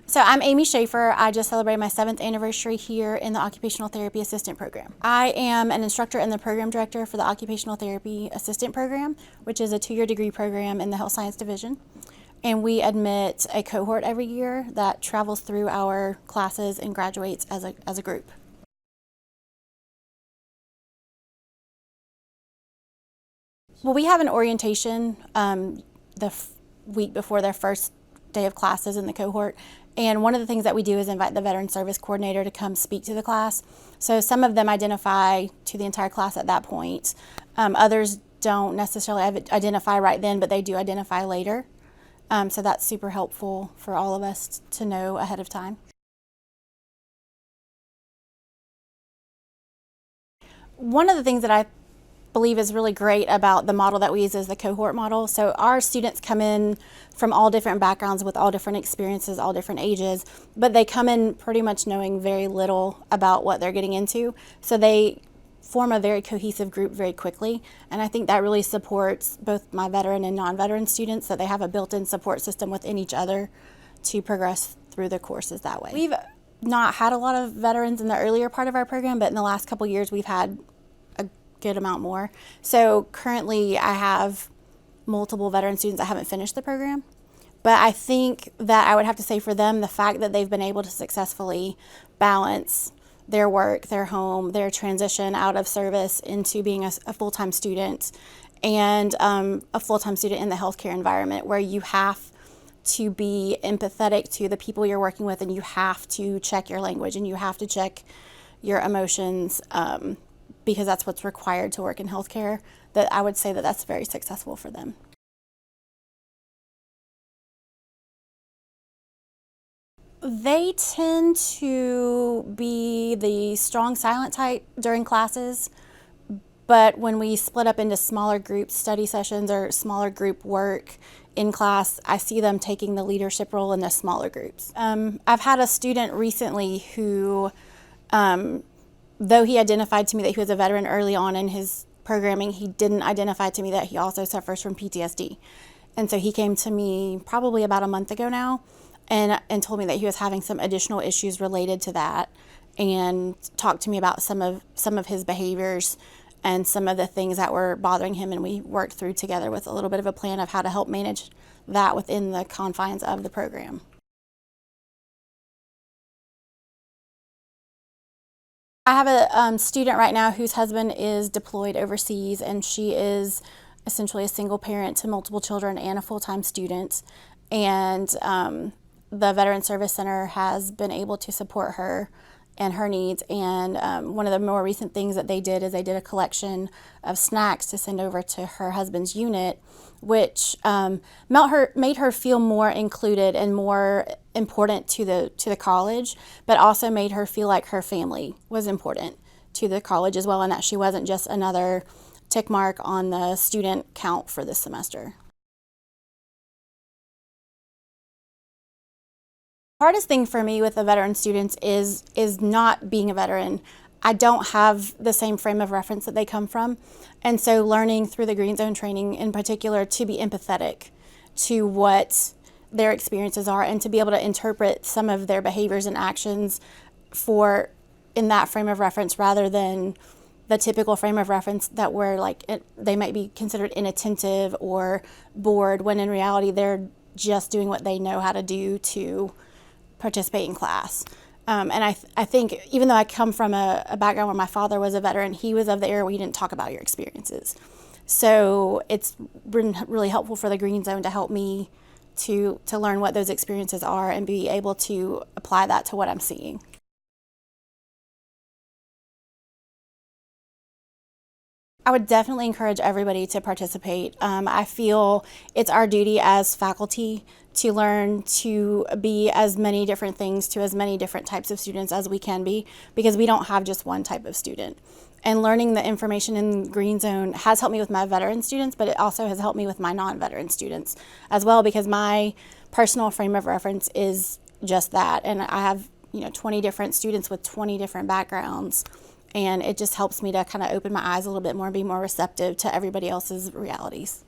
So I'm Amy Schaefer. I just celebrated my 7th anniversary here in the Occupational Therapy Assistant Program. I am an instructor and the program director for the Occupational Therapy Assistant Program, which is a 2-year degree program in the Health Science Division. And we admit a cohort every year that travels through our classes and graduates as a group. Well, we have an orientation the week before their first day of classes in the cohort. And one of the things that we do is invite the Veteran Service Coordinator to come speak to the class. So some of them identify to the entire class at that point. Others don't necessarily identify right then, but they do identify later. So that's super helpful for all of us to know ahead of time. One of the things that I believe is really great about the model that we use is the cohort model. So our students come in from all different backgrounds with all different experiences, all different ages, but they come in pretty much knowing very little about what they're getting into. So they form a very cohesive group very quickly. And I think that really supports both my veteran and non-veteran students, that they have a built-in support system within each other to progress through the courses that way. We've not had a lot of veterans in the earlier part of our program, but in the last couple years we've had good amount more. So currently I have multiple veteran students that haven't finished the program, but I think that I would have to say for them, the fact that they've been able to successfully balance their work, their home, their transition out of service into being a full-time student, and a full-time student in the healthcare environment where you have to be empathetic to the people you're working with, and you have to check your language and you have to check your emotions, because that's what's required to work in healthcare, that I would say that that's very successful for them. They tend to be the strong silent type during classes, but when we split up into smaller group study sessions or smaller group work in class, I see them taking the leadership role in the smaller groups. I've had a student recently who, though he identified to me that he was a veteran early on in his programming, he didn't identify to me that he also suffers from PTSD. And so he came to me probably about a month ago now and told me that he was having some additional issues related to that, and talked to me about some of his behaviors and some of the things that were bothering him, and we worked through together with a little bit of a plan of how to help manage that within the confines of the program. I have a student right now whose husband is deployed overseas, and she is essentially a single parent to multiple children and a full-time student. And the Veteran Service Center has been able to support her and her needs. And one of the more recent things that they did is they did a collection of snacks to send over to her husband's unit, which made her feel more included and more important to the college, but also made her feel like her family was important to the college as well, and that she wasn't just another tick mark on the student count for this semester. Hardest thing for me with the veteran students is not being a veteran. I don't have the same frame of reference that they come from, and so learning through the Green Zone training in particular to be empathetic to what their experiences are, and to be able to interpret some of their behaviors and actions in that frame of reference, rather than the typical frame of reference that they might be considered inattentive or bored, when in reality they're just doing what they know how to do to participate in class. And I think even though I come from a background where my father was a veteran, he was of the era where you didn't talk about your experiences. So it's been really helpful for the Green Zone to help me to learn what those experiences are and be able to apply that to what I'm seeing. I would definitely encourage everybody to participate. I feel it's our duty as faculty to learn to be as many different things to as many different types of students as we can be, because we don't have just one type of student. And learning the information in Green Zone has helped me with my veteran students, but it also has helped me with my non-veteran students as well, because my personal frame of reference is just that. And I have 20 different students with 20 different backgrounds. And it just helps me to kind of open my eyes a little bit more and be more receptive to everybody else's realities.